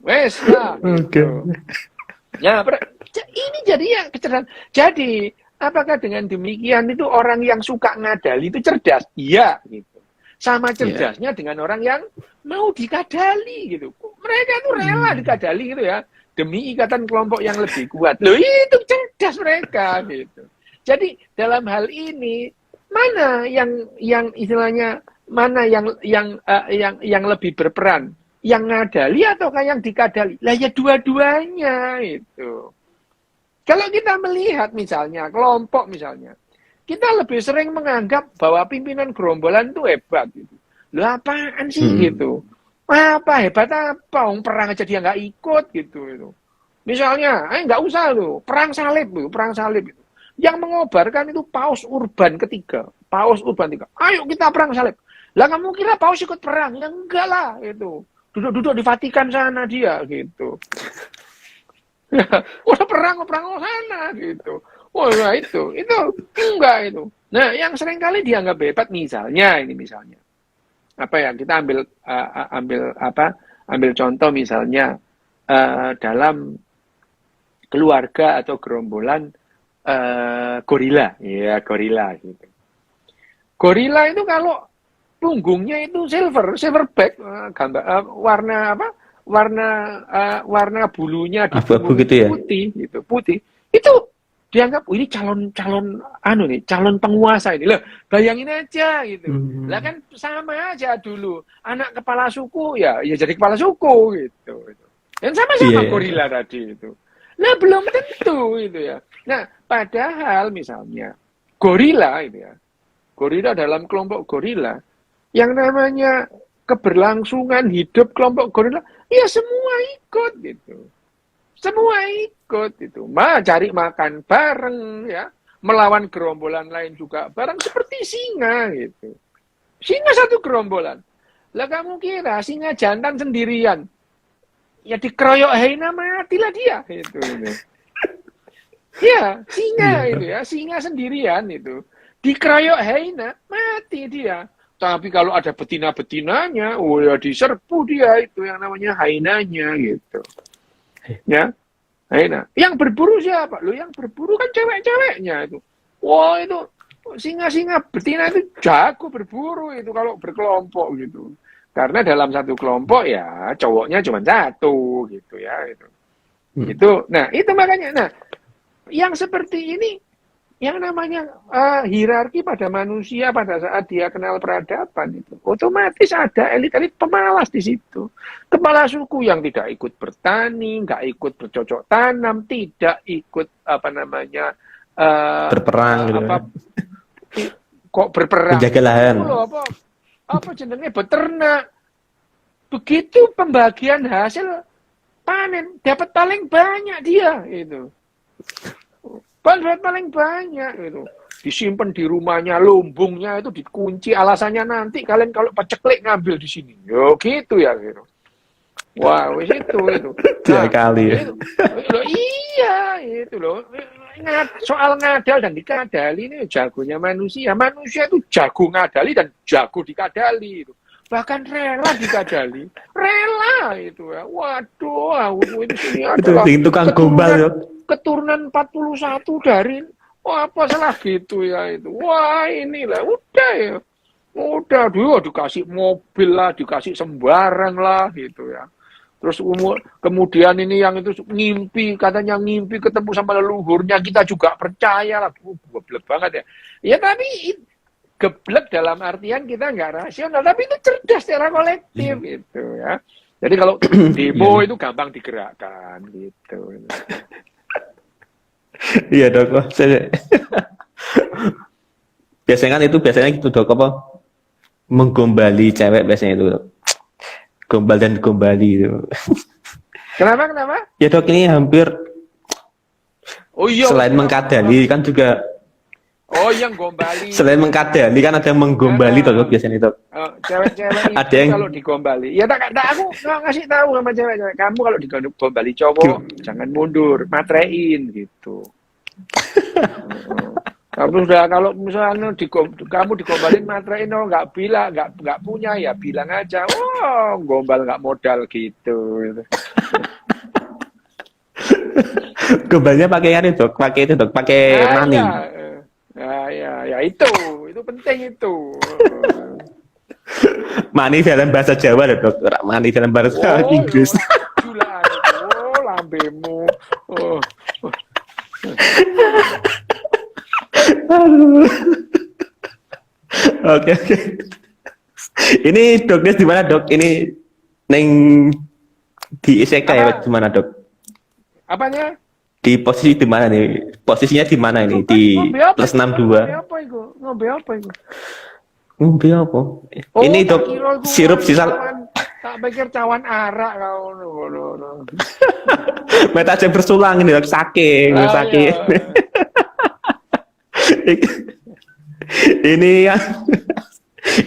Wes lah. Gitu. Ya, ini jadi yang kecerdasan. Jadi apakah dengan demikian itu orang yang suka ngadali itu cerdas? Iya, gitu. Sama cerdasnya dengan orang yang mau dikadali gitu. Mereka itu rela dikadali gitu ya, demi ikatan kelompok yang lebih kuat. Loh, itu cerdas mereka gitu. Jadi dalam hal ini mana yang istilahnya mana yang lebih berperan? Yang ngadali ataukah yang dikadali? Lah ya dua-duanya itu. Kalau kita melihat misalnya, kelompok misalnya, kita lebih sering menganggap bahwa pimpinan gerombolan itu hebat. Gitu. Loh apaan sih gitu? Apa hebat apa? Perang aja dia nggak ikut gitu. Misalnya, nggak usah loh, perang salib. Gitu. Yang mengobarkan itu Paus Urban ketiga. Ayo kita perang salib. Lah kamu kira Paus ikut perang? Ya enggak lah itu. Duduk-duduk di Vatikan sana dia gitu. Udah perang sana gitu. Wah itu enggak itu. Nah yang seringkali dianggap hebat misalnya apa ya, kita ambil contoh misalnya dalam keluarga atau gerombolan gorila gitu. Gorila itu kalau punggungnya itu silverback, warna bulunya abu-abu gitu ya? putih. Itu dianggap ini calon penguasa ini. Loh, bayangin aja gitu. Lah kan sama aja dulu. Anak kepala suku ya jadi kepala suku gitu. Dan sama-sama gorila tadi itu. Nah, belum tentu itu ya. Nah, padahal misalnya gorila itu ya. Gorila dalam kelompok gorila yang namanya keberlangsungan hidup kelompok gorila, ya semua ikut gitu. Cari makan bareng ya, melawan gerombolan lain juga bareng seperti singa gitu. Singa satu gerombolan. Lah kamu kira singa jantan sendirian? Ya dikeroyok hyena matilah dia itu. Ya, singa itu ya, singa sendirian itu. Dikeroyok hyena mati dia. Tapi kalau ada betina-betinanya, oh ya diserbu dia, itu yang namanya hainanya gitu. Ya, haina. Yang berburu siapa? Lo yang berburu kan cewek-ceweknya itu. Wah, itu singa-singa betina itu jago berburu itu kalau berkelompok gitu. Karena dalam satu kelompok ya cowoknya cuma satu gitu ya itu. Itu. Nah, itu makanya. Nah, yang seperti ini yang namanya hierarki pada manusia pada saat dia kenal peradaban itu otomatis ada elit-elit pemalas di situ, kepala suku yang tidak ikut bertani, nggak ikut bercocok tanam, tidak ikut berperang gitu. Kok berperang menjaga lahan, apa jenenge beternak, begitu pembagian hasil panen dapat paling banyak dia itu. Paling banyak itu disimpan di rumahnya, lumbungnya itu dikunci, alasannya nanti kalian kalau paceklik ngambil di sini. Yo gitu ya gitu. Wah, wis itu. Nah, kali ya. Iya, itu loh. Soal ngadal dan dikadali ini jagonya manusia. Manusia itu jago ngadali dan jago dikadali itu. Bahkan rela dikadali. Rela itu ya. Waduh, ini sini adalah tukang gombal ya. Keturunan 41 dari apa salah gitu ya itu. Wah, inilah udah ya. Udah dikasih mobil lah, dikasih sembarang lah gitu ya. Terus kemudian ini yang itu katanya ngimpi ketemu sama leluhurnya, kita juga percaya lah. Geblek banget ya. Ya tapi geblek dalam artian kita nggak rasional, tapi itu cerdas secara kolektif gitu ya. Jadi kalau demo itu gampang digerakkan gitu. Iya dok, biasanya gitu dok, apa menggombali cewek biasanya itu dok. Gombal dan gombali itu. Kenapa? Ya dok, ini hampir selain mengkadali kan juga. Oh, yang gombali. Selain mengkadali kan ada yang menggombali dok biasanya dok. Cewek-cewek itu yang... kalau digombali. Ya tak aku ngasih tahu sama cewek-cewek. Kamu kalau digombali cowok jangan mundur, matrein gitu. Kalau misalnya kamu digombalin matrein, nggak punya ya bilang aja. Oh, gombal nggak modal gitu. Gombalnya pakai itu dok, pakai money. Ya itu penting itu. Mani dalam bahasa Jawa dok, mani dalam bahasa Inggris. Lambemu. Aduh. Oke. Ini doknya di mana dok? Ini di Isekai ya di mana dok? Apanya? Di posisi di mana nih? Posisinya di mana ini? Di plus 62. Ngombe apa itu? Ngombe apa? Ini dok sirup sisa. Tak pikir cawan arak kau. Meta aja bersulang ini dok, sake.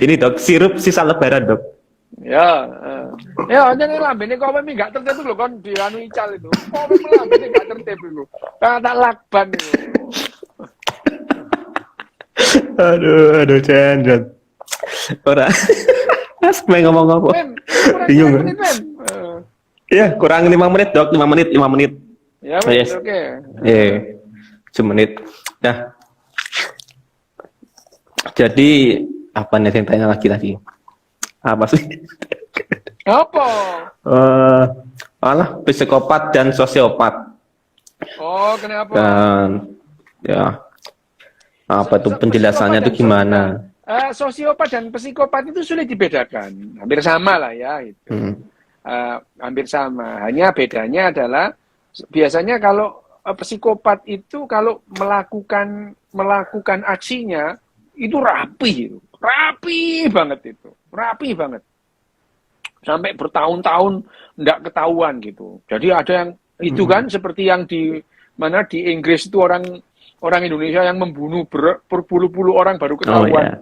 Ini dok sirup sisa lebaran dok. Ya jadi lambene kok memang nggak tertib lho kon dianu ical itu. Kok memang lambene nggak tertib lho. Tak lakban itu. Aduh Chandra. Ora. Mas ngomong apa? Bingung. Iya, kurang 5 menit dok, 5 menit. Ya, yes. Oke. Iya. 1 menit. Nah. Jadi apa nih yang tanya lagi tadi? Apa sih? Apa? Psikopat dan sosiopat. Oh, kenapa? Dan ya apa tuh penjelasannya tuh gimana? Sosiopat dan psikopat itu sulit dibedakan, hampir sama lah ya. Itu. Hampir sama. Hanya bedanya adalah biasanya kalau psikopat itu kalau melakukan aksinya itu rapi banget itu. Rapi banget. Sampai bertahun-tahun enggak ketahuan gitu. Jadi ada yang itu kan seperti yang di Inggris itu orang Indonesia yang membunuh berpuluh-puluh orang baru ketahuan.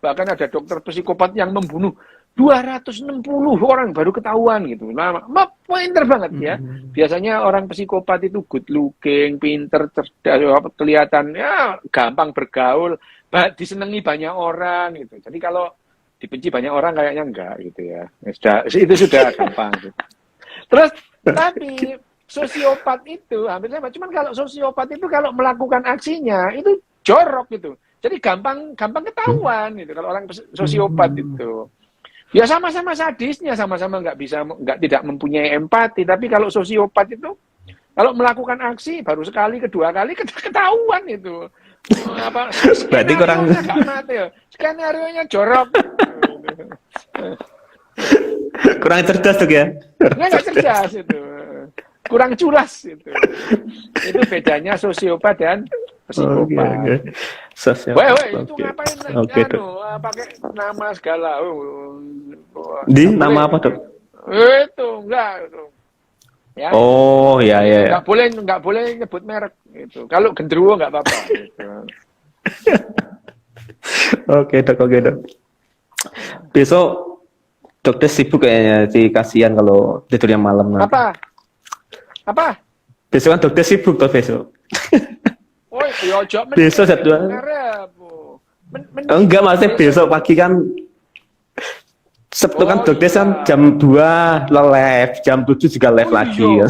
Bahkan ada dokter psikopat yang membunuh 260 orang baru ketahuan gitu. Nah, pinter banget ya. Biasanya orang psikopat itu good looking, pinter, cerdas, kelihatan ya gampang bergaul, disenangi banyak orang gitu. Jadi kalau dibenci banyak orang kayaknya enggak gitu ya. Itu sudah gampang. Gitu. Terus tapi sosiopat itu hampir sama. Cuman kalau sosiopat itu kalau melakukan aksinya itu jorok gitu. Jadi gampang ketahuan gitu kalau orang sosiopat itu. Ya sama-sama sadisnya, sama-sama tidak mempunyai empati. Tapi kalau sosiopat itu kalau melakukan aksi baru sekali, kedua kali ketahuan itu. Apa berarti kurang nggak mati ya. Skenario-nya jorok. kurang cerdas tuh ya. Nggak cerdas itu. Kurang culas itu. Itu bedanya sosiopat dan psikopat. Okay. Woi, itu ngapain pakai nama segala. Nama apa, Dok? Itu enggak itu. Ya. Oh, ya. Enggak boleh nyebut merek itu. Kalau genderuwo enggak apa-apa gitu. Oke, Dok. Besok dokter sibuk kayaknya sih, kasihan kalau tidurnya malam nanti. Apa? Besok kan dokter sibuk toh besok. Oh, iya, besok jadwal. Enggak, maksudnya besok pagi kan Sabtu kan dokter kan jam 2 live, jam 7 juga live lagi ya.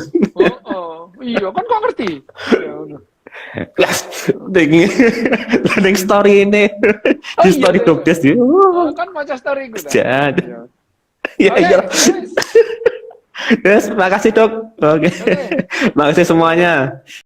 Iya, kan kok ngerti. Kelas landing story ini. Di story dokter sih. Kan maca story gue. Iya. Yes, makasih, Dok. Oke. Makasih semuanya.